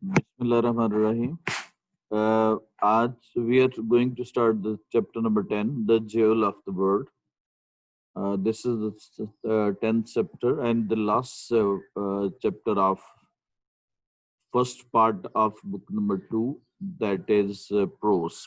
Bismillahirrahmanirrahim. We are going to start the chapter number 10, the Jewel of the World. This is the 10th chapter and the last chapter of first part of book number 2, that is prose.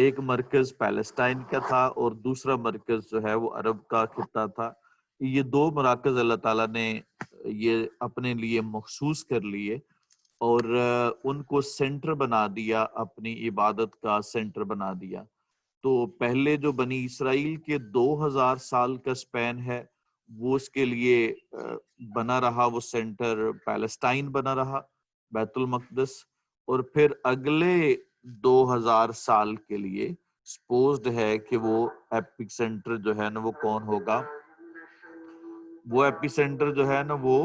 ایک مرکز Palestine کا تھا اور دوسرا مرکز جو ہے وہ عرب کا خطہ تھا. یہ دو مراکز اللہ تعالیٰ نے یہ اپنے لیے مخصوص کر لیے اور ان کو سینٹر بنا دیا، اپنی عبادت کا سینٹر بنا دیا. تو پہلے جو بنی اسرائیل کے 2000 سال کا سپین ہے وہ اس کے لیے بنا رہا، وہ سینٹر پیلسٹائن بنا رہا، بیت المقدس. اور پھر اگلے 2000 سال کے لیے سپوزڈ ہے کہ وہ ایپک سینٹر جو ہے نا وہ کون ہوگا، وہ ایپی سینٹر جو ہے نا وہ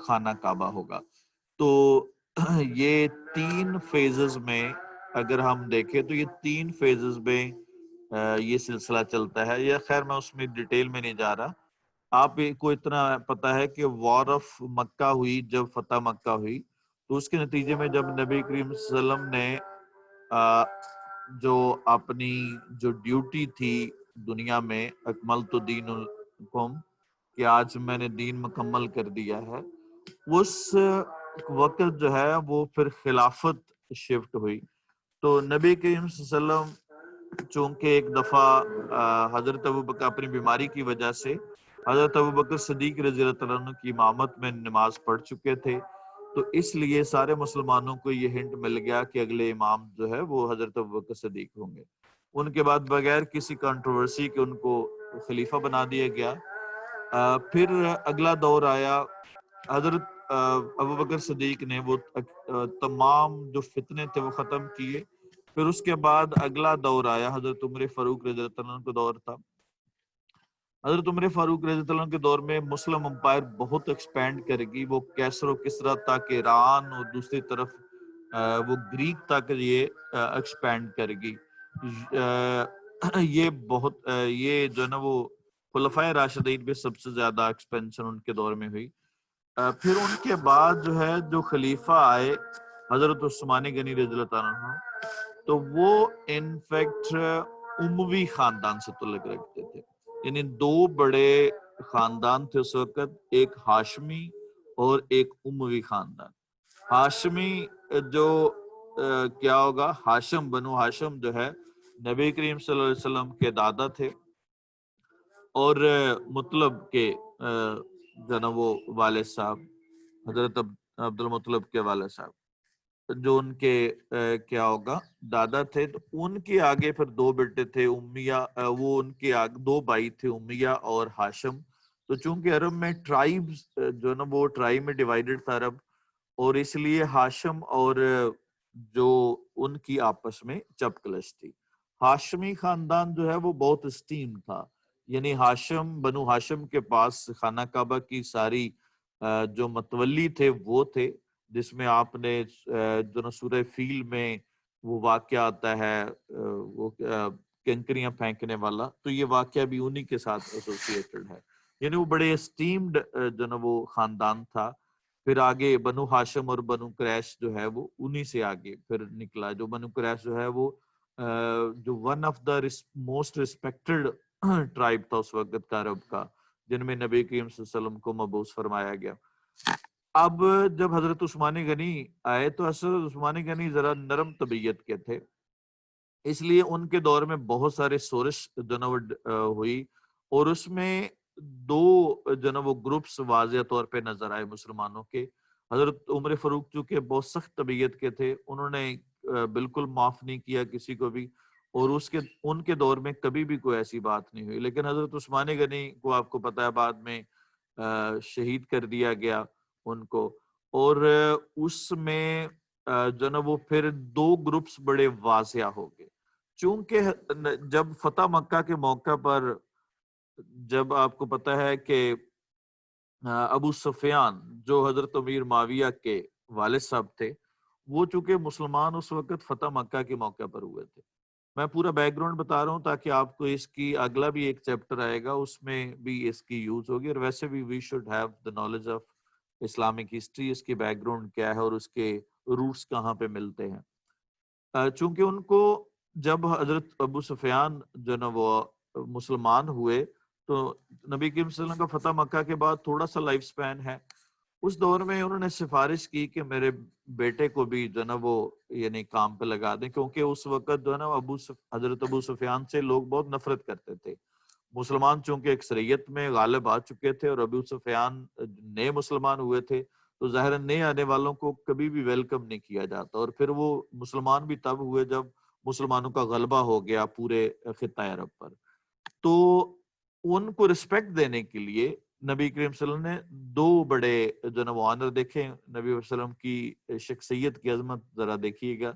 خانہ کعبہ ہوگا. تو یہ 3 فیزز میں اگر ہم دیکھیں تو یہ 3 فیزز میں یہ سلسلہ چلتا ہے. یا خیر میں اس میں ڈیٹیل میں نہیں جا رہا. آپ کو اتنا پتا ہے کہ وار آف مکہ ہوئی، جب فتح مکہ ہوئی تو اس کے نتیجے میں جب نبی کریم صلی اللہ علیہ وسلم نے جو اپنی جو ڈیوٹی تھی دنیا میں، اکملت دینکم، کہ آج میں نے دین مکمل کر دیا ہے، اس وقت جو ہے وہ پھر خلافت شفٹ ہوئی. تو نبی کریم صلی اللہ علیہ وسلم چونکہ ایک دفعہ حضرت ابوبکر اپنی بیماری کی وجہ سے حضرت ابوبکر صدیق رضی اللہ عنہ کی امامت میں نماز پڑھ چکے تھے، تو اس لیے سارے مسلمانوں کو یہ ہنٹ مل گیا کہ اگلے امام جو ہے وہ حضرت ابوبکر صدیق ہوں گے. ان کے بعد بغیر کسی کنٹروورسی کے ان کو خلیفہ بنا دیا گیا. پھر اگلا دور آیا، حضرت ابوبکر صدیق نے وہ تمام جو فتنے تھے وہ ختم کیے. پھر اس کے بعد اگلا دور آیا، حضرت عمر فاروق رضی اللہ عنہ کا دور تھا. حضرت عمر فاروق رضی اللہ عنہ کے دور میں مسلم امپائر بہت ایکسپینڈ کرے گی، وہ کیسر و کسرا تک ایران اور دوسری طرف وہ گریک تک یہ ایکسپینڈ کرے گی. یہ بہت یہ جو ہے نا وہ خلفائے راشدین پہ سب سے زیادہ ایکسپینشن ان کے دور میں ہوئی. پھر ان کے بعد جو ہے جو خلیفہ آئے حضرت عثمان غنی رضی اللہ عنہ، تو وہ انفیکٹ اموی خاندان سے تعلق رکھتے تھے. یعنی 2 بڑے خاندان تھے اس وقت، ایک ہاشمی اور ایک اموی خاندان. ہاشمی جو کیا ہوگا، ہاشم بنو ہاشم جو ہے نبی کریم صلی اللہ علیہ وسلم کے دادا تھے، اور مطلب کے جو نا وہ والد صاحب حضرت عبد المطلب کے والد صاحب جو ان کے کیا ہوگا دادا تھے. تو ان کے آگے پھر 2 بیٹے تھے امیہ، وہ ان کے آگے 2 بھائی تھے امیہ اور ہاشم. تو چونکہ عرب میں ٹرائبز جو نا وہ ٹرائب میں ڈیوائیڈڈ تھا عرب، اور اس لیے ہاشم اور جو ان کی آپس میں چپ کلش تھی. ہاشمی خاندان جو ہے وہ بہت اسٹیم تھا، یعنی ہاشم بنو ہاشم کے پاس خانہ کعبہ کی ساری جو متولی تھے وہ تھے، جس میں آپ نے جو نا سورہ فیل میں وہ واقعہ آتا ہے وہ کنکریاں پھینکنے والا، تو یہ واقعہ بھی انہی کے ساتھ ایسوسیٹڈ ہے. یعنی وہ بڑے اسٹیمڈ جو نا وہ خاندان تھا. پھر آگے بنو ہاشم اور بنو قریش جو ہے وہ انہی سے آگے پھر نکلا. جو بنو قریش جو ہے وہ جو one of the most respected tribe تھا اس وقت کا عرب کا، جن میں نبی کریم صلی اللہ علیہ وسلم کو مبعوث فرمایا گیا. اب جب حضرت عثمان غنی آئے تو حضرت عثمان غنی ذرا نرم طبیعت کے تھے، اس لیے ان کے دور میں بہت سارے سورش جنوڈ ہوئی، اور اس میں 2 جو نا وہ گروپس واضح طور پہ نظر آئے مسلمانوں کے. حضرت عمر فاروق چونکہ بہت سخت طبیعت کے تھے، انہوں نے بالکل معاف نہیں کیا کسی کو بھی، اور ان کے دور میں کبھی بھی کوئی ایسی بات نہیں ہوئی. لیکن حضرت عثمان غنی کو آپ کو پتہ ہے بعد میں شہید کر دیا گیا ان کو، اور اس میں جو نا وہ پھر 2 گروپس بڑے واضح ہو گئے. چونکہ جب فتح مکہ کے موقع پر جب آپ کو پتہ ہے کہ ابو سفیان جو حضرت امیر معاویہ کے والد صاحب تھے، وہ چونکہ مسلمان اس وقت فتح مکہ کے موقع پر ہوئے تھے. میں پورا بیک گراؤنڈ بتا رہا ہوں تاکہ آپ کو اس کی اگلا بھی ایک چیپٹر آئے گا اس میں بھی اس کی یوز ہوگی. اور ویسے بھی we should have the knowledge of Islamic history, اس کی بیک گراؤنڈ کیا ہے اور اس کے روٹس کہاں پہ ملتے ہیں. چونکہ ان کو جب حضرت ابو سفیان جو نا وہ مسلمان ہوئے تو نبی کریم صلی اللہ علیہ وسلم کا فتح مکہ کے بعد تھوڑا سا لائف سپین ہے، اس دور میں انہوں نے سفارش کی کہ میرے بیٹے کو بھی جو ہے نا وہ یعنی کام پہ لگا دیں، کیونکہ اس وقت جو ہے نا حضرت ابو سفیان سے لوگ بہت نفرت کرتے تھے۔ مسلمان چونکہ اکثریت میں غالب آ چکے تھے اور ابو سفیان نئے مسلمان ہوئے تھے، تو ظاہر نئے آنے والوں کو کبھی بھی ویلکم نہیں کیا جاتا، اور پھر وہ مسلمان بھی تب ہوئے جب مسلمانوں کا غلبہ ہو گیا پورے خطہ عرب پر۔ تو ان کو رسپیکٹ دینے کے لیے نبی کریم صلی اللہ علیہ وسلم نے دو بڑے جو نا وہ آنر دیکھیں۔ نبی علیہ وسلم کی شخصیت کی عظمت ذرا دیکھیے گا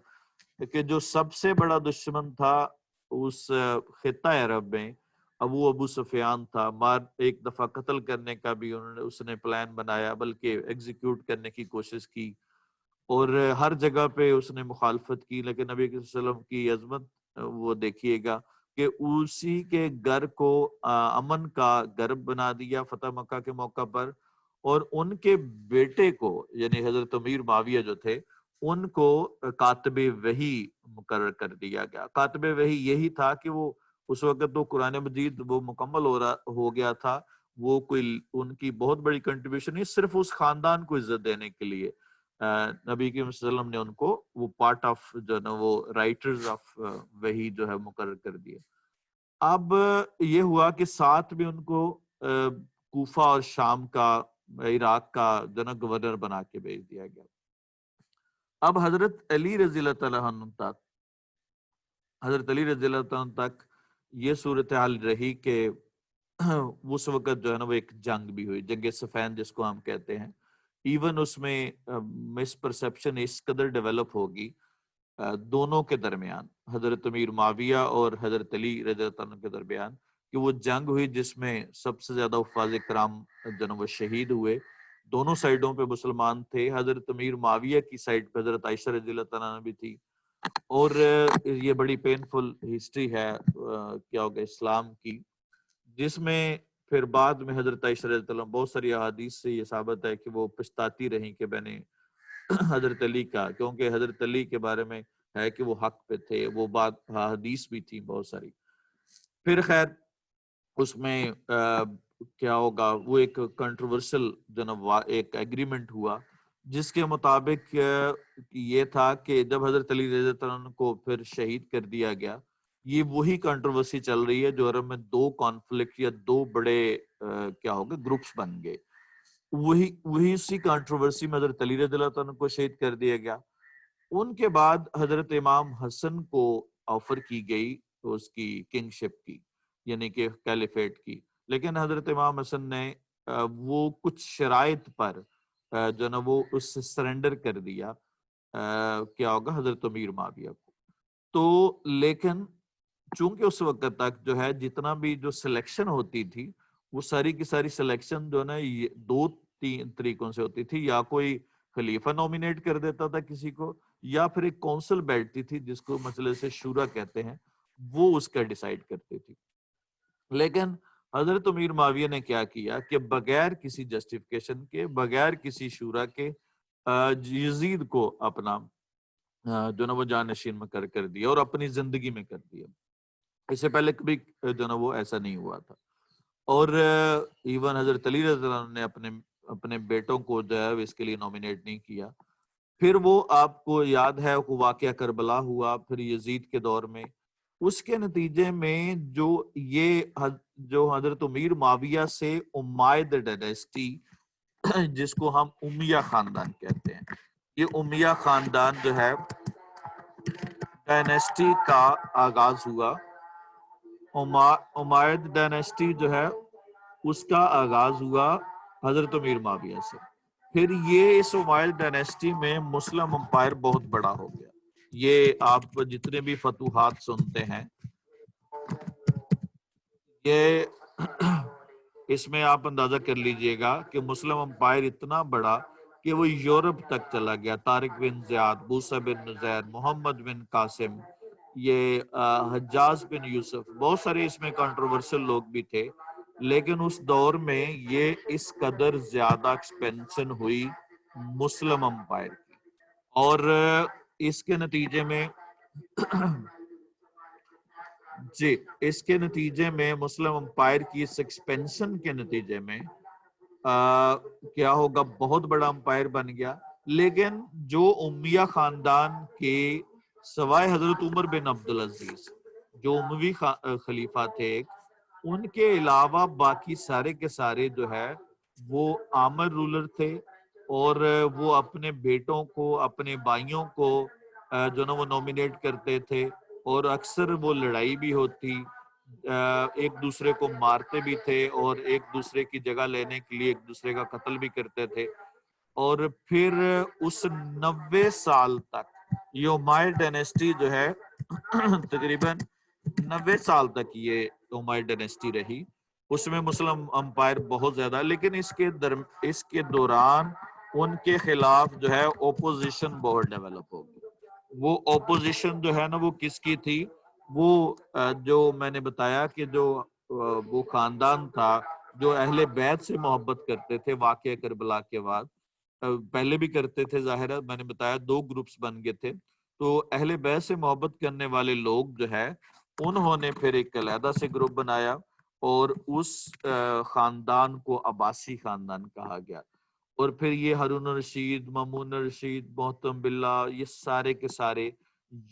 کہ جو سب سے بڑا دشمن تھا اس خطہ عرب میں ابو سفیان تھا، ایک دفعہ قتل کرنے کا بھی اس نے پلان بنایا، بلکہ ایگزیکیوٹ کرنے کی کوشش کی، اور ہر جگہ پہ اس نے مخالفت کی، لیکن نبی صلی اللہ علیہ وسلم کی عظمت وہ دیکھیے گا کہ اسی کے گھر کو امن کا گھر بنا دیا فتح مکہ کے موقع پر، اور ان کے بیٹے کو یعنی حضرت امیر معاویہ جو تھے ان کو کاتب وحی مقرر کر دیا گیا۔ کاتب وحی یہی تھا کہ وہ اس وقت تو قرآن مجید وہ مکمل ہو گیا تھا، وہ کوئی ان کی بہت بڑی کنٹریبیوشن نہیں، صرف اس خاندان کو عزت دینے کے لیے نبی کریم صلی اللہ علیہ وسلم نے ان کو وہ پارٹ آف جو نا وہ رائٹرز آف وحی جو ہے مقرر کر دیا۔ اب یہ ہوا کہ ساتھ بھی ان کو کوفہ اور شام کا عراق کا جو نا گورنر بنا کے بھیج دیا گیا۔ اب حضرت علی رضی اللہ تعالیٰ عنہ تک یہ صورتحال رہی کہ اس وقت جو ہے نا وہ ایک جنگ بھی ہوئی، جنگ صفین جس کو ہم کہتے ہیں۔ ایون اس میں مس پرسپشن اس قدر ڈیولپ ہوگی دونوں کے درمیان، حضرت امیر معاویہ اور حضرت علی رضی اللہ عنہ کے درمیان، کہ وہ جنگ ہوئی جس میں سب سے زیادہ حفاظ کرام جو نا وہ شہید ہوئے۔ دونوں سائیڈوں پہ مسلمان تھے، حضرت امیر معاویہ کی سائیڈ پہ حضرت عائشہ رضی اللہ عنہ بھی تھی، اور یہ بڑی پینفل ہسٹری ہے کیا ہوگا اسلام کی، جس میں پھر بعد میں حضرت عائشہ رضی اللہ عنہ بہت ساری احادیث سے یہ ثابت ہے کہ وہ پچھتاتی رہیں کہ میں نے حضرت علی کا، کیونکہ حضرت علی کے بارے میں ہے کہ وہ حق پہ تھے، وہ بات حدیث بھی تھی بہت ساری۔ پھر خیر اس میں کیا ہوگا، وہ ایک کنٹروورشل جناب ایک ایگریمنٹ ہوا جس کے مطابق یہ تھا کہ جب حضرت علی رضی اللہ عنہ کو پھر شہید کر دیا گیا، یہ وہی کنٹروورسی چل رہی ہے جو عرب میں دو کانفلکٹ یا دو بڑے کیا ہوگا گروپس بن گئے، وہی اسی کنٹروورسی میں حضرت علی رضی اللہ عنہ کو شہید کر دیا گیا۔ ان کے بعد حضرت امام حسن کو آفر کی گئی اس کی کنگ شپ کی، یعنی کہ کیلیفیٹ کی، لیکن حضرت امام حسن نے وہ کچھ شرائط پر جو نا وہ اس سے سرنڈر کر دیا کیا ہوگا حضرت امیر معاویہ کو۔ تو لیکن چونکہ اس وقت تک جو ہے جتنا بھی جو سلیکشن ہوتی تھی وہ ساری کی ساری سلیکشن جو نا دو تین طریقوں سے ہوتی تھی، یا کوئی خلیفہ نومینیٹ کر دیتا تھا کسی کو، یا پھر ایک کونسل بیٹھتی تھی جس کو مجلس شورا کہتے ہیں، وہ اس کا ڈیسائیڈ کرتی تھی۔ لیکن حضرت امیر معاویہ نے کیا کیا کہ بغیر کسی جسٹیفیکیشن کے، بغیر کسی شورا کے یزید کو اپنا جو نا وہ جانشین میں کر دیا اور اپنی زندگی میں کر دیا۔ اس سے پہلے کبھی جو نا وہ ایسا نہیں ہوا تھا۔ اور ایون حضرت علی رضی اللہ عنہ نے اپنے بیٹوں کو جو ہے اس کے لیے نومینیٹ نہیں کیا۔ پھر وہ آپ کو یاد ہے وہ واقعہ کربلا ہوا پھر یزید کے دور میں، اس کے نتیجے میں جو حضرت امیر معاویہ سے امیہ ڈائنیسٹی جس کو ہم امیہ خاندان کہتے ہیں، یہ امیہ خاندان جو ہے ڈائنیسٹی کا آغاز ہوا۔ امیہ ڈائنیسٹی جو ہے اس کا آغاز ہوا حضرت امیر معاویہ سے۔ پھر یہ اس امیہ ڈائنیسٹی میں مسلم امپائر بہت بڑا ہو گیا۔ یہ آپ جتنے بھی فتوحات سنتے ہیں یہ اس میں آپ اندازہ کر لیجئے گا کہ مسلم امپائر اتنا بڑا کہ وہ یورپ تک چلا گیا۔ طارق بن زیاد، موسیٰ بن نصیر، محمد بن قاسم، یہ حجاز بن یوسف، بہت سارے اس میں کنٹروورشل لوگ بھی تھے، لیکن اس دور میں یہ اس قدر زیادہ ایکسپینشن ہوئی مسلم امپائر کی، اور اس کے نتیجے میں اس کے نتیجے میں مسلم امپائر کی اس ایکسپینشن کے نتیجے میں کیا ہوگا بہت بڑا امپائر بن گیا. لیکن جو امیہ خاندان کے سوائے حضرت عمر بن عبدالعزیز جو اموی خلیفہ تھے ان کے علاوہ باقی سارے کے سارے جو ہے وہ آمر رولر تھے, اور وہ اپنے بیٹوں کو اپنے بھائیوں کو جو نا وہ نومینیٹ کرتے تھے, اور اکثر وہ لڑائی بھی ہوتی, ایک دوسرے کو مارتے بھی تھے اور ایک دوسرے کی جگہ لینے کے لیے ایک دوسرے کا قتل بھی کرتے تھے. اور پھر اس 90 سال تک یہ اموی ڈائنیسٹی جو ہے تقریباً 90 سال تک یہ اموی ڈائنیسٹی رہی. اس میں مسلم امپائر بہت زیادہ, لیکن اس کے دوران ان کے خلاف جو ہے اپوزیشن بہت ڈیولپ ہوگی. وہ اپوزیشن جو ہے نا وہ کس کی تھی, وہ جو میں نے بتایا کہ جو وہ خاندان تھا جو اہل بیت سے محبت کرتے تھے واقعہ کربلا کے بعد, پہلے بھی کرتے تھے ظاہر ہے, میں نے بتایا 2 گروپس بن گئے تھے. تو اہل بیت سے محبت کرنے والے لوگ جو ہے انہوں نے پھر ایک علیحدہ سے گروپ بنایا اور اس خاندان کو عباسی خاندان کہا گیا. اور پھر یہ ہارون الرشید, مامون الرشید, محتم باللہ, یہ سارے کے سارے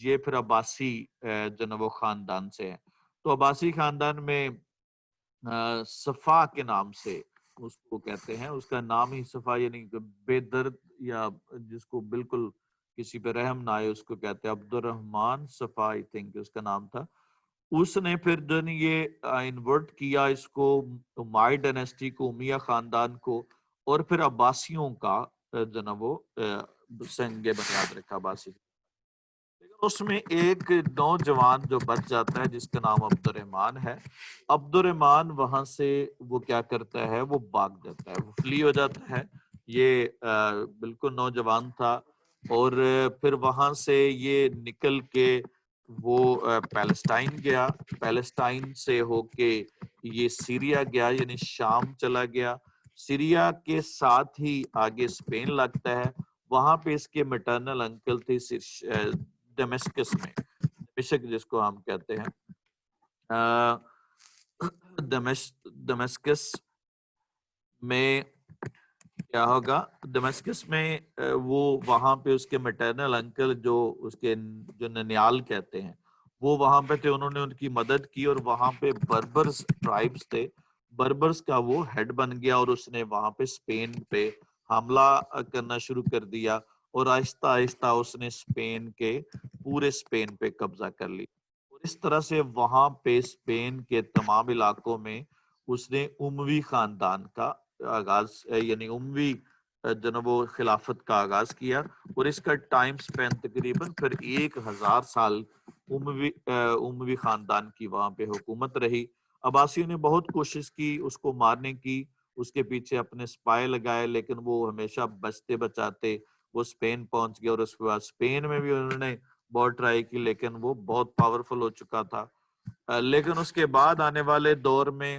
یہ پھر عباسی جو نا وہ خاندان سے ہیں. تو عباسی خاندان میں صفا کے نام سے اس کو کہتے ہیں, اس کا نام ہی صفا یعنی بے درد, یا جس کو بالکل کسی پہ رحم نہ آئے اس کو کہتے ہیں عبد الرحمن صفا, آئی تھنک اس کا نام تھا. اس نے پھر جو یہ انورٹ کیا اس کو اموی ڈائنیسٹی کو, امیہ خاندان کو, اور پھر عباسیوں کا جو نا وہ سنگ بنیاد رکھا عباسی. اس میں ایک نوجوان جو بچ جاتا ہے جس کا نام عبد الرحمن ہے. عبد الرحمن وہاں سے وہ کیا کرتا ہے, وہ بھاگ جاتا ہے, وہ فلی ہو جاتا ہے. یہ بالکل نوجوان تھا, اور پھر وہاں سے یہ نکل کے وہ پیلسٹائن گیا, پیلسٹائن سے ہو کے یہ سیریا گیا یعنی شام چلا گیا. سیریا کے ساتھ ہی آگے اسپین لگتا ہے, وہاں پہ اس کے میٹرنل انکل تھے ڈمیسکس میں, دمشق جس کو ہم کہتے ہیں, دمشکس میں کیا ہوگا, دمشکس میں وہ وہاں پہ اس کے میٹرنل انکل جو اس کے جو ننیال کہتے ہیں وہ وہاں پہ تھے, انہوں نے ان کی مدد کی, اور وہاں پہ بربرز ٹرائبز تھے, بربرز کا وہ ہیڈ بن گیا, اور اس نے وہاں پہ اسپین پہ حملہ کرنا شروع کر دیا, اور آہستہ آہستہ اس نے اسپین کے پورے اسپین پہ قبضہ کر لی. اور اس طرح سے وہاں پہ اسپین کے تمام علاقوں میں اس نے اموی خاندان کا آغاز یعنی اموی جناب و خلافت کا آغاز کیا, اور اس کا ٹائم سپین تقریباً پھر 1000 سال اموی خاندان کی وہاں پہ حکومت رہی. عباسیوں نے بہت کوشش کی اس کو مارنے کی, اس کے پیچھے اپنے سپائے لگائے, لیکن وہ ہمیشہ بچتے بچاتے وہ اسپین پہنچ گیا, اور اس کے بعد اسپین میں بھی انہوں نے بہت ٹرائی کی, لیکن وہ بہت پاورفل ہو چکا تھا. لیکن اس کے بعد آنے والے دور میں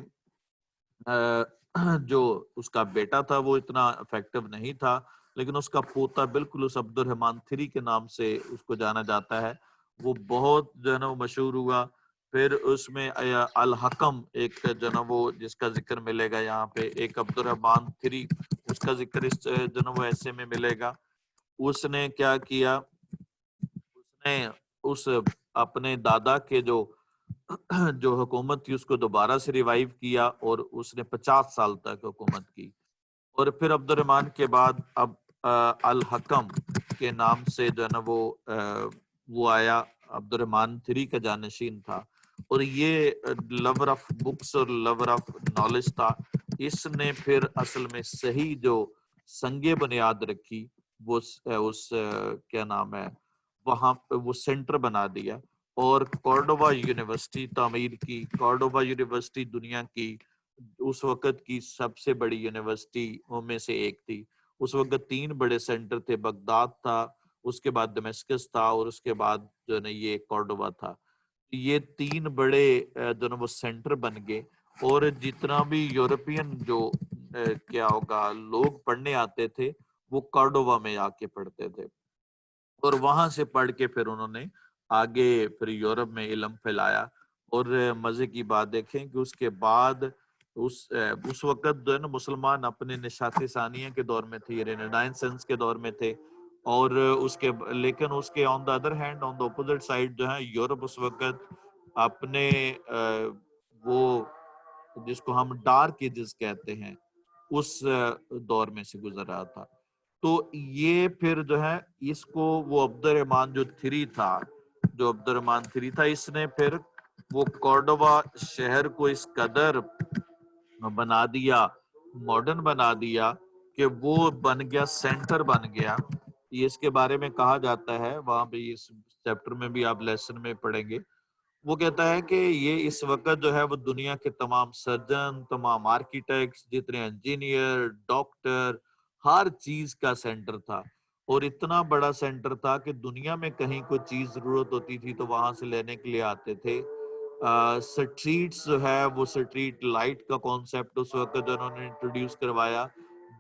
جو اس کا بیٹا تھا وہ اتنا افیکٹو نہیں تھا, لیکن اس کا پوتا بالکل اس عبد الرحمن III کے نام سے اس کو جانا جاتا ہے, وہ بہت جو ہے نا مشہور ہوا. پھر اس میں الحکم ایک جو نا وہ جس کا ذکر ملے گا یہاں پہ, ایک عبد الرحمن III اس کا ذکر اس جو نا وہ ایسے میں ملے گا. اس نے کیا کیا, اس نے اس اپنے دادا کے جو حکومت تھی اس کو دوبارہ سے ریوائیو کیا, اور اس نے 50 سال تک حکومت کی. اور پھر عبد الرحمن کے بعد اب الحکم کے نام سے جو ہے نا وہ آیا, عبد الرحمن III کا جانشین تھا, اور یہ لور آف بکس اور لور آف نالج تھا. اس نے پھر اصل میں صحیح جو سنگ بنیاد رکھی وہ اس کیا نام ہے وہاں پہ وہ سینٹر بنا دیا, اور کورڈوبا یونیورسٹی تعمیر کی. کورڈوبا یونیورسٹی دنیا کی اس وقت کی سب سے بڑی یونیورسٹیوں میں سے ایک تھی. اس وقت 3 بڑے سینٹر تھے, بغداد تھا, اس کے بعد دمشکس تھا, اور اس کے بعد جو ہے یہ کورڈوبا تھا. یہ 3 بڑے جو ہے وہ سینٹر بن گئے, اور جتنا بھی یورپین جو کیا ہوگا لوگ پڑھنے آتے تھے وہ کورڈوبا میں آ کے پڑھتے تھے, اور وہاں سے پڑھ کے پھر انہوں نے آگے پھر یورپ میں علم پھیلایا. اور مزے کی بات دیکھیں کہ اس کے بعد اس وقت جو ہے نا مسلمان اپنے نشاط ثانیہ کے دور میں تھے، رینیسانس کے دور میں تھے، اور لیکن اس کے on the other hand, on the opposite side جو ہے یورپ اس وقت اپنے وہ جس کو ہم ڈارک ایجز کہتے ہیں اس دور میں سے گزر رہا تھا. تو یہ پھر جو ہے اس کو وہ عبد الرحمن جو عبد الرحمن 3 تھا، اس نے پھر وہ کورڈوبا شہر کو اس قدر بنا دیا، ماڈرن بنا دیا کہ وہ بن گیا، سینٹر بن گیا. یہ اس کے بارے میں کہا جاتا ہے، وہاں پہ اس چیپٹر میں بھی آپ لیسن میں پڑھیں گے. وہ کہتا ہے کہ یہ اس وقت جو ہے وہ دنیا کے تمام سرجن، تمام آرکیٹیکٹس، جتنے انجینئر، ڈاکٹر، ہر چیز کا سینٹر تھا. اور اتنا بڑا سینٹر تھا کہ دنیا میں کہیں کوئی چیز ضرورت ہوتی تھی تو وہاں سے لینے کے لیے آتے تھے. سٹریٹس جو ہے وہ سٹریٹ لائٹ کا کانسیپٹ اس وقت جو انہوں نے انٹروڈیوس کروایا،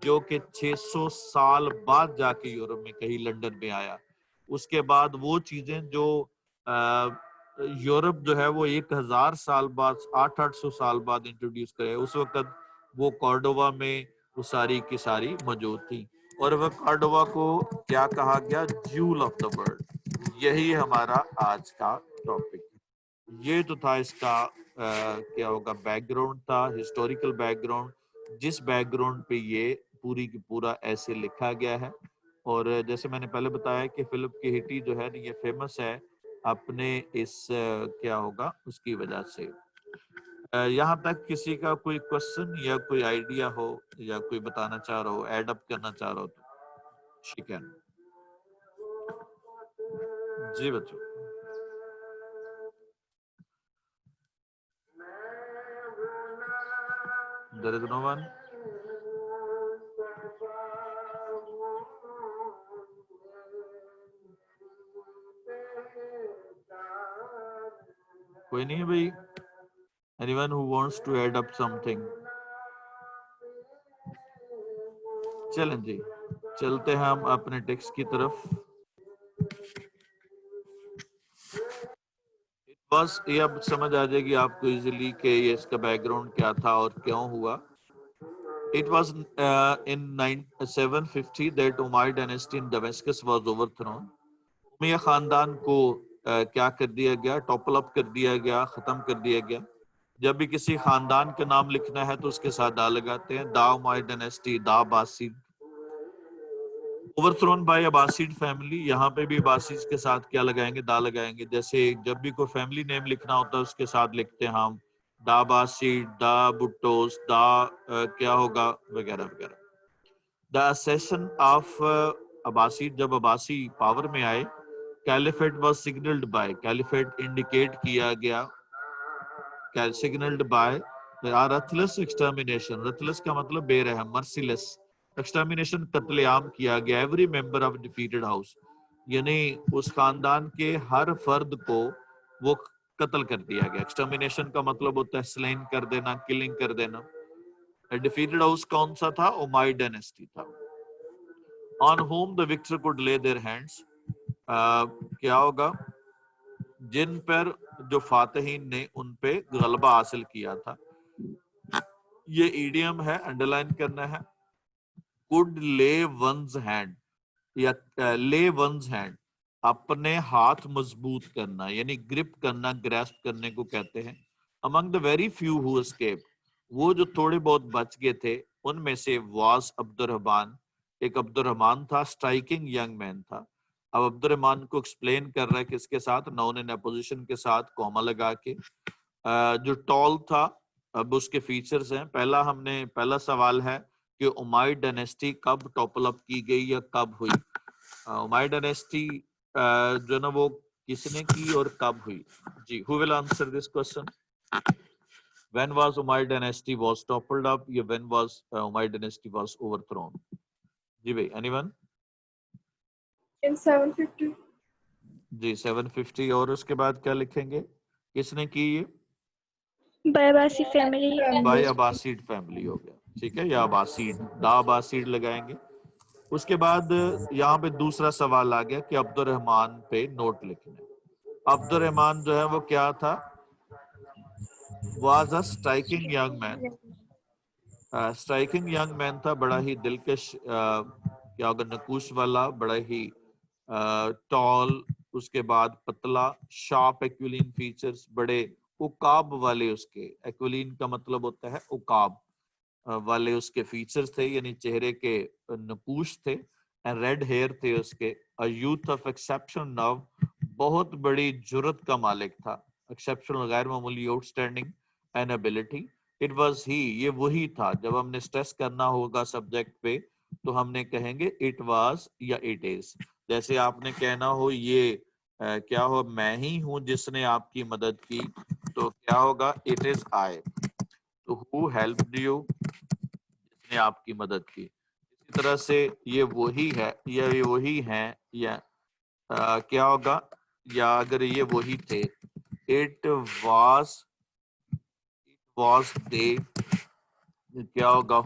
جو کہ 600 سال بعد جا کے یورپ میں کہیں لنڈن میں آیا. اس کے بعد وہ چیزیں جو یورپ جو ہے وہ 1000 سال بعد، 800 سال بعد انٹروڈیوس کرے، اس وقت وہ کارڈووا میں وہ ساری کی ساری موجود تھی. اور وہ کارڈووا کو کیا کہا گیا؟ Jewel of the world. یہی ہمارا آج کا ٹاپک. یہ تو تھا اس کا کیا ہوگا بیک گراؤنڈ تھا، ہسٹوریکل بیک گراؤنڈ، جس بیک گراؤنڈ پہ یہ پوری کی پورا ایسے لکھا گیا ہے. اور جیسے میں نے پہلے بتایا کہ فلپ کی ہٹی جو ہے یہ فیمس ہے اپنے اس کیا ہوگا اس کی وجہ سے. یہاں تک کسی کا کوئی کوشچن یا کوئی آئیڈیا ہو یا کوئی بتانا چاہ رہا ہو، ایڈ اپ کرنا چاہ رہا ہو تو شکن. جی بچوں. There is no one. کوئی نہیں بھائی. Anyone who wants to add up something. چلیں جی چلتے ہیں ہم اپنے ٹیکسٹ کی طرف. بس یہ اب سمجھ آ جائے گی آپ کو ایزیلی کہ یہ اس کا بیک گراؤنڈ کیا تھا اور کیوں ہوا. It was in 750 that Umayyad dynasty in Damascus was overthrown. امیہ خاندان کو کیا کر دیا گیا؟ ٹاپل اپ کر دیا گیا، ختم کر دیا گیا. جب بھی کسی خاندان کا نام لکھنا ہے تو اس کے ساتھ دا لگاتے ہیں. The Umayyad dynasty, the Abbasid. Overthrown by Abbasid family. یہاں پہ بھی عباسیڈ کے ساتھ کیا لگائیں گے؟ دا لگائیں گے. جیسے جب بھی کوئی فیملی نیم لکھنا ہوتا ہے اس کے ساتھ لکھتے ہیں ہم دا عباسیڈ، دا بٹوس، دا کیا ہوگا وغیرہ وغیرہ. The accession of Abbasid. جب عباسی پاور میں آئے، caliphate was signalled by. Caliphate indicate کیا گیا، سگنلڈ بائی رتھلس ایکسٹرمینیشن. رتھلس کا مطلب بے رحم، مرسیلیس. ایکسٹرمینیشن قتل عام کیا گیا. Every member of defeated house, یعنی اس خاندان کے ہر فرد کو وہ قتل کر دیا گیا. ایکسٹرمینیشن کا مطلب ہوتا ہے سلین کر دینا، کلنگ کر دینا. ڈیفیٹڈ ہاؤس کون سا تھا؟ امویڈ ڈائنیسٹی تھا. On whom the victor could lay their hands. کیا ہوگا؟ جن پر جو فاتحین نے ان پہ غلبہ حاصل کیا تھا. یہ ایڈیم ہے، انڈرلائن کرنا ہے. could lay one's hand یا lay one's hand، اپنے ہاتھ مضبوط کرنا یعنی گرپ کرنا، گریسپ کرنے کو کہتے ہیں. among the very few who escaped، وہ جو تھوڑے بہت بچ گئے تھے ان میں سے was عبد الرحمن. ایک عبد الرحمن تھا، اسٹرائکنگ ینگ مین تھا. اب عبد الرحمن کو ایکسپلین کر رہا ہے کس کے ساتھ؟ نون ان اپوزیشن کے ساتھ، کوما لگا کے. جو ٹال تھا. اب اس کے فیچرز ہیں. پہلا سوال ہے کہ امویڈ ڈائنیسٹی کب ٹاپل اپ کی گئی یا کب ہوئی؟ امویڈ ڈائنیسٹی جو نا وہ کس نے کی اور کب ہوئی؟ جی who will answer this question? When was Umayyad dynasty was toppled up یا when was Umayyad dynasty was overthrown? جی بھائی anyone? In 750. جی 750. اور اس کے بعد کیا لکھیں گے؟ کس نے کی یہ؟ By Abbasi family. By Abbasid family ہو گیا. ٹھیک ہے، یا عباسیڈ، دا عباسیڈ لگائیں گے. اس کے بعد یہاں پہ دوسرا سوال آ گیا کہ عبد الرحمن پہ نوٹ لکھنا ہے. عبد الرحمن جو ہے وہ کیا تھا؟ Was a striking young man. Striking young man تھا, بڑا ہی دلکش کیا ہوگا نقوش والا, بڑا ہی ٹال, اس کے بعد پتلا, شارپ ایکویلین فیچرز, بڑے عقاب والے اس کے, ایکویلین کا مطلب ہوتا ہے عقاب والے اس کے فیچرز تھے, یعنی چہرے کے نقوش تھے. ریڈ ہیئر تھے اس کے. یوتھ آف ایکسیپشن نو, بہت بڑی جرت کا مالک تھا, ایکسیپشنل غیر معمولی, outstanding an ability. It was he, یہ وہی تھا. جب ہم نے اسٹریس کرنا ہوگا سبجیکٹ پہ تو ہم نے کہیں گے اٹ واز یا اٹ از. جیسے آپ نے کہنا ہو یہ کیا ہو, میں ہی ہوں جس نے آپ کی مدد کی, تو کیا ہوگا اٹ از آئی. تو ہو ہیلپڈ یو, جس نے آپ کی مدد کی. اسی طرح سے یہ وہی ہے یا یہ وہی ہیں, یا کیا ہوگا, یا اگر یہ وہی تھے اٹ واز دے, کیا ہوگا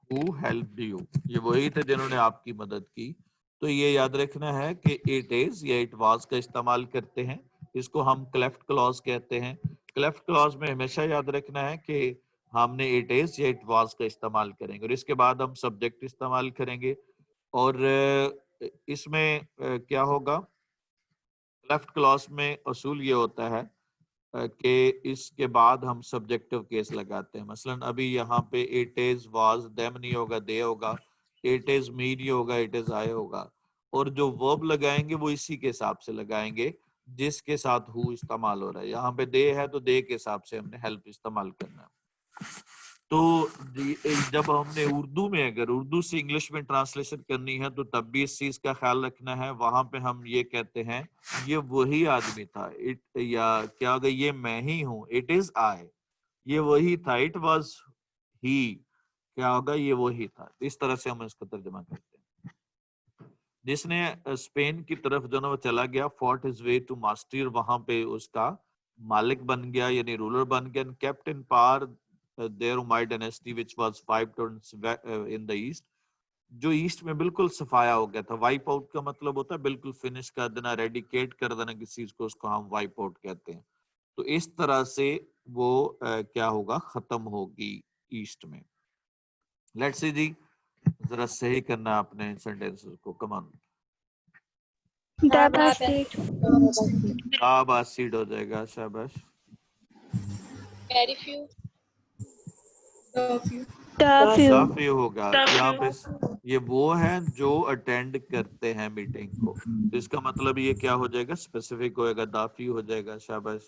who helped you, یہ وہی تھے جنہوں نے آپ کی مدد کی. تو یہ یاد رکھنا ہے کہ it is یا it was کا استعمال کرتے ہیں, اس کو ہم cleft clause کہتے ہیں. cleft clause میں ہمیشہ یاد رکھنا ہے کہ ہم نے it is یا it was کا استعمال کریں گے, اور اس کے بعد ہم subject استعمال کریں گے. اور اس میں کیا ہوگا, cleft clause میں اصول یہ ہوتا ہے کہ اس کے بعد ہم سبجیکٹو کیس لگاتے ہیں. مثلا ابھی یہاں پہ it is was them نہیں ہوگا, they ہوگا. it is me نہیں ہوگا, it is I ہوگا. اور جو verb لگائیں گے وہ اسی کے حساب سے لگائیں گے جس کے ساتھ who استعمال ہو رہا ہے. یہاں پہ they ہے تو they کے حساب سے ہم نے help استعمال کرنا ہے. تو جب ہم نے اردو میں, اگر اردو سے انگلش میں ٹرانسلیشن کرنی ہے تو تب بھی اس چیز کا خیال رکھنا ہے. وہاں پہ ہم یہ کہتے ہیں یہ وہی آدمی تھا, یا کیا ہوگا یہ میں ہی ہوں, اٹ از آئی, یہ وہی تھا, اٹ واز ہی, کیا ہوگا یہ وہی تھا. اس طرح سے ہم اس کا ترجمہ کرتے ہیں. جس نے اسپین کی طرف جو نا وہ چلا گیا, forth his way to master, وہاں پہ اس کا مالک بن گیا یعنی رولر بن گیا. Kept in power their Umayyad dynasty which was wiped out in the east, جو ایسٹ میں بالکل صفایا ہو گیا تھا. وائپ آؤٹ کا مطلب ہوتا ہے بالکل فنش کر دینا, ریڈیکیٹ کر دینا کسی چیز کو, اس کو ہم وائپ آؤٹ کہتے ہیں. تو اس طرح سے وہ کیا ہوگا, ختم ہوگی ایسٹ میں. لیٹس سی جی, ذرا صحیح کرنا اپنے سینٹینسز کو. کمان Dabasid. آباسیڈ ہو جائے گا, شاباش. Very few. Curfew. کافی ہوگا. یہاں پہ یہ وہ ہیں جو اٹینڈ کرتے ہیں میٹنگ کو, تو اس کا مطلب یہ کیا ہو جائے گا, اسپیسیفک ہوئے گا, دافی ہو جائے گا. شاباش.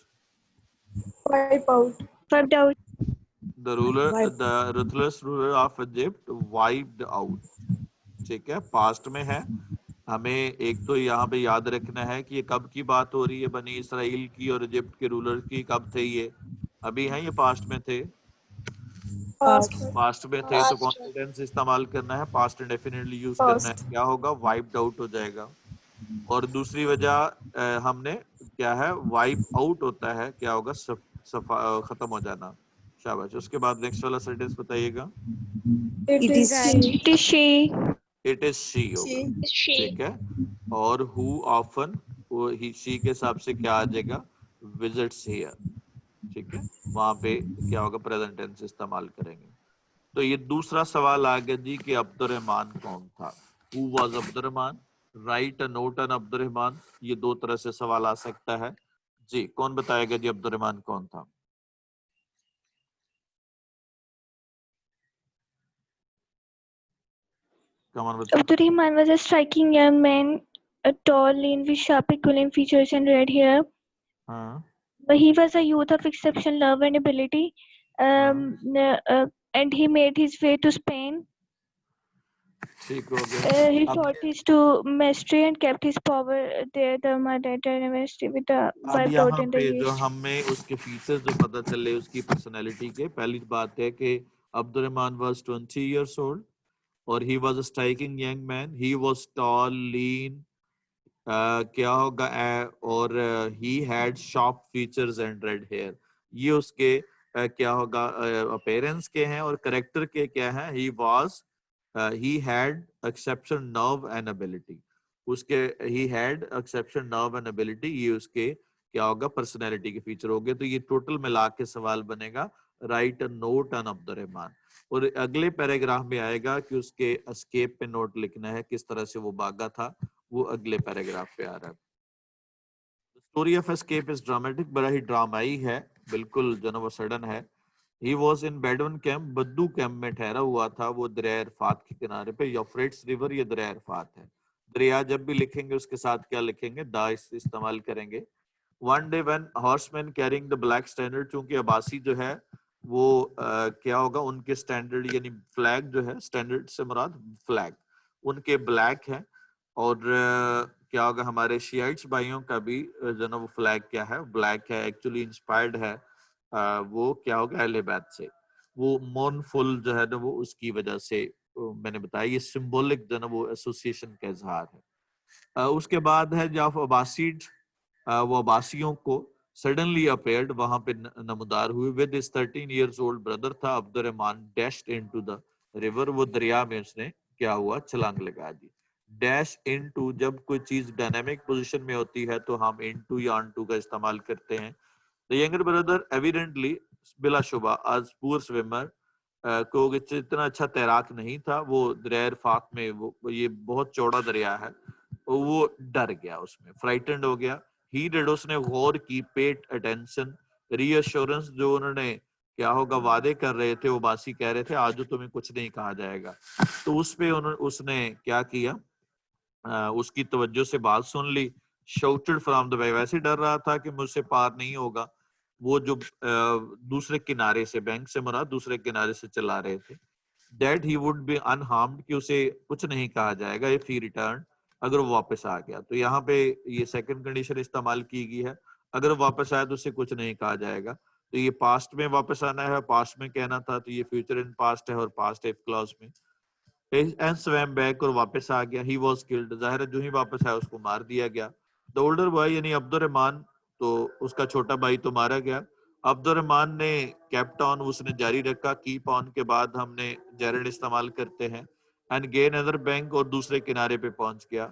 Wipe out. Wiped out. the ruthless ruler of Egypt wiped out. ٹھیک ہے, پاسٹ میں ہے. ہمیں ایک تو یہاں پہ یاد رکھنا ہے کہ یہ کب کی بات ہو رہی ہے, بنی اسرائیل کی اور ایجپٹ کے رولر کی. کب تھے یہ, ابھی ہیں, یہ پاسٹ میں تھے. پاسٹ میں تھے تو کون سا ٹینس استعمال کرنا ہے, پاسٹ انڈیفینیٹلی یوز کرنا ہے. کیا ہوگا, وائپڈ آؤٹ ہو جائے گا. اور دوسری وجہ ہم نے کیا ہے, وائپ آؤٹ ہوتا ہے, کیا ہوگا, ختم ہو جانا. شاباش. اس کے بعد نیکسٹ والا سینٹینس بتائیے گا. It is she. It is she. It is she ہوگا. She. ٹھیک ہے. اور ہو آفن, شی کے حساب سے کیا آ جائے گا, وزٹس ہیئر. ٹھیک ہے, وہاں پہ کیا ہوگا, پریزنٹ ٹینس استعمال کریں گے. تو یہ دوسرا سوال آ گیا جی کہ عبد الرحمن کون تھا. ہو واز عبد الرحمن, رائٹ اے نوٹ آن عبد الرحمن. یہ دو طرح سے سوال آ سکتا ہے. جی کون بتائے گا جی عبد الرحمن کون تھا. Abdurrahman was a striking young man, a tall, lean, with sharp, aquiline features and red hair. ہاں But he was a youth of exceptional love and ability, and he made his way to Spain. ٹھیک ہو گیا. He taught his to mastery and kept his power there. The Umayyad dynasty with the اب wiped out یہاں in the پہ جو east. ہمیں اس کے feature جو پتہ چلے اس کی پرسنالٹی کے, پہلی بات ہے کہ عبد الرحمن واز 20 years old اور he was a striking young man. He was tall, lean, کیا ہوگا, اور he had sharp features and red hair. یہ اس کے کیا ہوگا, اپیرنس کے ہیں, اور کریکٹر کے کیا ہیں, he had exceptional nerve and ability. اس کے he had exceptional nerve and ability, یہ اس کے کیا ہوگا, پرسنالٹی کے فیچر ہو گئے. تو یہ ٹوٹل ملا کے سوال بنے گا write a note on عبد الرحمن. اور اگلے پیراگراف میں آئے گا کہ اس کے اسکیپ پہ نوٹ لکھنا ہے، کس طرح سے وہ بھاگا تھا، وہ اگلے پیراگراف پہ آ رہا ہے. Story of escape is dramatic, بڑا ہی ڈرامائی ہے، بالکل جو نا وہ سڈن ہے. ہی واز ان بیڈون کیمپ، بدو کیمپ میں ٹھہرا ہوا تھا. وہ دریائے عرفات کے کنارے پہ، یوفریٹس ریور یہ دریائے عرفات ہے. دریا جب بھی لکھیں گے اس کے ساتھ کیا لکھیں گے؟ دا استعمال کریں گے. One day when horseman carrying the black standard, چونکہ عباسی جو ہے وہ کیا ہوگا، ان کے اسٹینڈرڈ یعنی فلیگ جو ہے، اسٹینڈرڈ سے مراد فلیگ ان کے بلیک ہے. اور کیا ہوگا ہمارے شیعیٹس بھائیوں کا بھی جو نا وہ فلیگ کیا ہے، بلیک ہے. ایکچولی انسپائرڈ ہے وہ کیا ہوگا اہل بیت سے. وہ مون فل جو ہے نا وہ اس کی وجہ سے میں نے بتایا یہ سمبولک جو نا وہ ایسوسیشن کا اظہار ہے. اس کے بعد ہے جب عباسیڈ، وہ عباسیوں کو سڈنلی اپیئرڈ، وہاں پہ نمودار ہوئے. ود ہز 13 years old برادر تھا عبد الرحمن، ڈیشڈ انٹو دا ریور، وہ دریا میں اس نے کیا ہوا چھلانگ لگا دی. ڈیش انٹو، جب کوئی چیز ڈائنامک پوزیشن میں ہوتی ہے تو ہم انٹو یا انٹو کا استعمال کرتے ہیں. The younger brother evidently بلا شبہ as poor swimmer کو اتنا اچھا تیراک نہیں تھا. وہ دریائے عرفات میں وہ یہ بہت چوڑا دریا ہے، وہ ڈر گیا، اس میں فرائٹنڈ ہو گیا. ہی ڈیڈ، اس نے غور کی. پیٹ اٹینشن، ری ایشورنس، جو انہوں نے کیا ہوگا وعدے کر رہے تھے، وہ باسی کہہ رہے تھے آج تمہیں کچھ نہیں کہا جائے گا، تو اس پہ اس نے کیا کیا، اس کی توجہ سے بات سن لی. شاؤٹڈ فرام دا وے، ویسے ڈر رہا تھا کہ مجھ سے پار نہیں ہوگا. وہ جو دوسرے کنارے سے، بینک سے مراد دوسرے کنارے سے چلا رہے تھے. دیٹ ہی وڈ بی انہارمڈ، کہ اسے کچھ نہیں کہا جائے گا. اف ہی ریٹرن، اگر وہ واپس آ گیا. تو یہاں پہ یہ سیکنڈ کنڈیشن استعمال کی گئی ہے، اگر وہ واپس آیا تو اسے کچھ نہیں کہا جائے گا. تو یہ پاسٹ میں واپس آنا ہے، پاسٹ میں کہنا تھا، تو یہ فیوچر ان پاسٹ ہے، اور پاسٹ ایف کلاس میں. اینڈ سویم بیک، اور واپس آ گیا. ہی واز کلڈ، ظاہر ہے جو ہی واپس آیا اس کو مار دیا گیا. دا اولڈر بوائے یعنی عبد الرحمن، تو اس کا چھوٹا بھائی تو مارا گیا. عبد الرحمن نے کیپٹ آن، اس نے جاری رکھا. کیپ آن کے بعد ہم نے جیرنڈ استعمال کرتے ہیں. اینڈ گین ادر بینک، اور دوسرے کنارے پہ پہنچ گیا.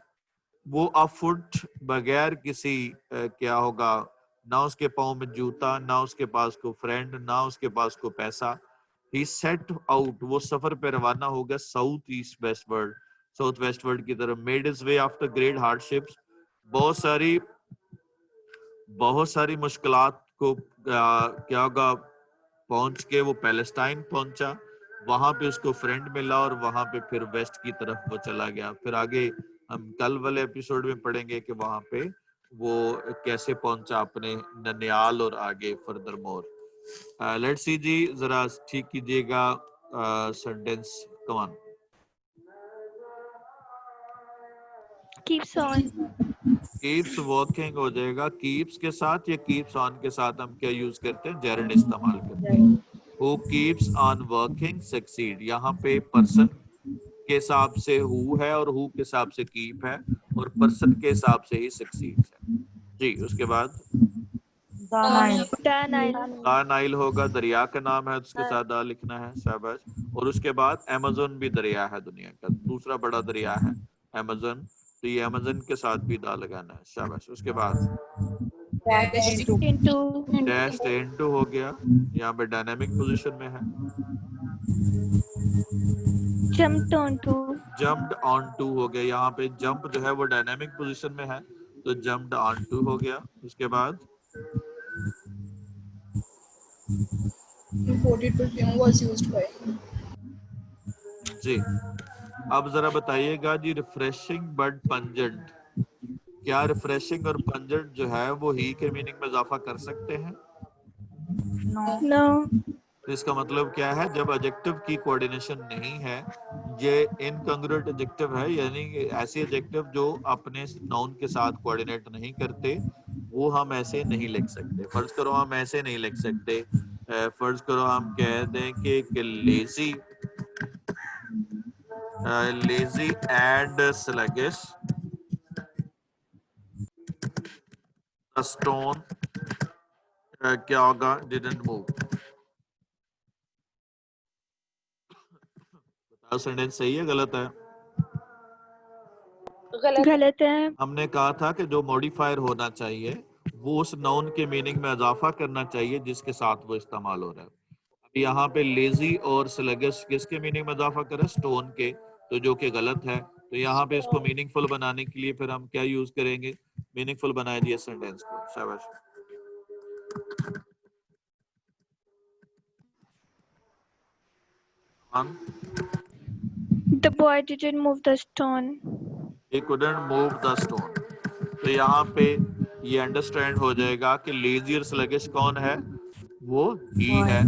وہ فٹ، بغیر کسی کیا ہوگا، نہ اس کے پاؤں میں جوتا، نہ اس کے پاس کو فرینڈ، نہ اس کے پاس کو پیسہ. ہی سیٹ آؤٹ، وہ سفر پہ روانہ ہو گیا. South east west word, south waste word کی طرف. Made his way after great hard ships, بہت ساری مشکلات کو کیا ہوگا پہنچ کے وہ پیلسٹائن پہنچا. وہاں پہ اس کو فرینڈ ملا، اور وہاں پہ پھر ویسٹ کی طرف وہ چلا گیا. پھر آگے ہم کل والے ایپیسوڈ میں پڑھیں گے کہ وہاں پہ وہ کیسے پہنچا اپنے ننیال، اور آگے فردر مور. لیٹ سی جی، ذرا ٹھیک کیجیے گا سینٹینس. کمان keeps on. کیپس واکنگ ہو جائے گا. کیپس کے ساتھ یا کیپس آن کے ساتھ ہم کیا یوز کرتے ہیں؟ جیرنڈ استعمال کرتے ہیں. Who keeps on working succeed، یہاں پہ پرسن کے حساب سے who ہے، اور who کے حساب سے keep ہے، اور پرسن کے حساب سے ہی succeeds ہے. جی اس کے بعد The Nile. نائل ہوگا، دریا کا نام ہے، اس کے ساتھ دا لکھنا ہے. شاباش. اور اس کے بعد ایمیزون بھی دریا ہے، دنیا کا دوسرا بڑا دریا ہے ایمیزون، تو یہ ایمیزون کے ساتھ بھی دا لگانا ہے. شاباش. اس کے بعد Into. ڈیشڈ انٹو ہو گیا، یہاں پہ ڈائنامک پوزیشن میں ہے. Jumped onto. Jumped onto ہو گیا، یہاں پہ جمپ جو ہے وہ ڈائنامک پوزیشن میں ہے، تو جمپڈ آن ٹو ہو گیا. اس کے بعد Imported perfume was used by. جی اب ذرا بتائیے گا جی، ریفریشنگ بٹ پنجنٹ، کیا ریفریشنگ اور پنجنٹ جو ہے وہ ہی کے میننگ میں اضافہ کر سکتے ہیں؟ No. اس کا مطلب کیا ہے؟ جب ایڈجیکٹو کی کوآرڈینیشن نہیں ہے، یہ انکنگروئنٹ ایڈجیکٹو ہے، یعنی ایسے ایڈجیکٹو جو اپنے ناؤن کے ساتھ کوآرڈینیٹ نہیں کرتے، وہ ہم ایسے نہیں لکھ سکتے. فرض کرو ہم ایسے نہیں لکھ سکتے. فرض کرو ہم کہہ دیں کہ لیزی اینڈ سلگش، اسٹون کیا ہوگا؟ Didn't move. بتاؤ سینٹینس صحیح ہے غلط ہے؟ غلط ہے. ہم نے کہا تھا کہ جو موڈیفائر ہونا چاہیے وہ اس ناؤن کے میننگ میں اضافہ کرنا چاہیے جس کے ساتھ وہ استعمال ہو رہا ہے. یہاں پہ لیزی اور سلگس کس کے میننگ میں اضافہ کریں؟ اسٹون کے، تو جو کہ غلط ہے. تو یہاں پہ اس کو میننگ فل بنانے کے لیے پھر ہم کیا یوز کریں گے؟ میننگ فل بنایا جی سینٹینس کو. شاباش. The boy didn't move the stone. He couldn't move the stone. تو یہاں پہ یہ انڈرسٹینڈ ہو جائے گا کہ لیزی اور سلگش کون ہے؟ وہ ہی ہے.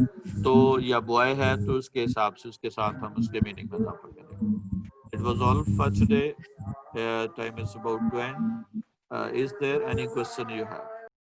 تو یا بوائے ہے تو اس کے حساب سے اس کے ساتھ ہم اس کے میننگ میں اضافہ کریں گے. It was all for today. Time is about to end. Is there any question you have?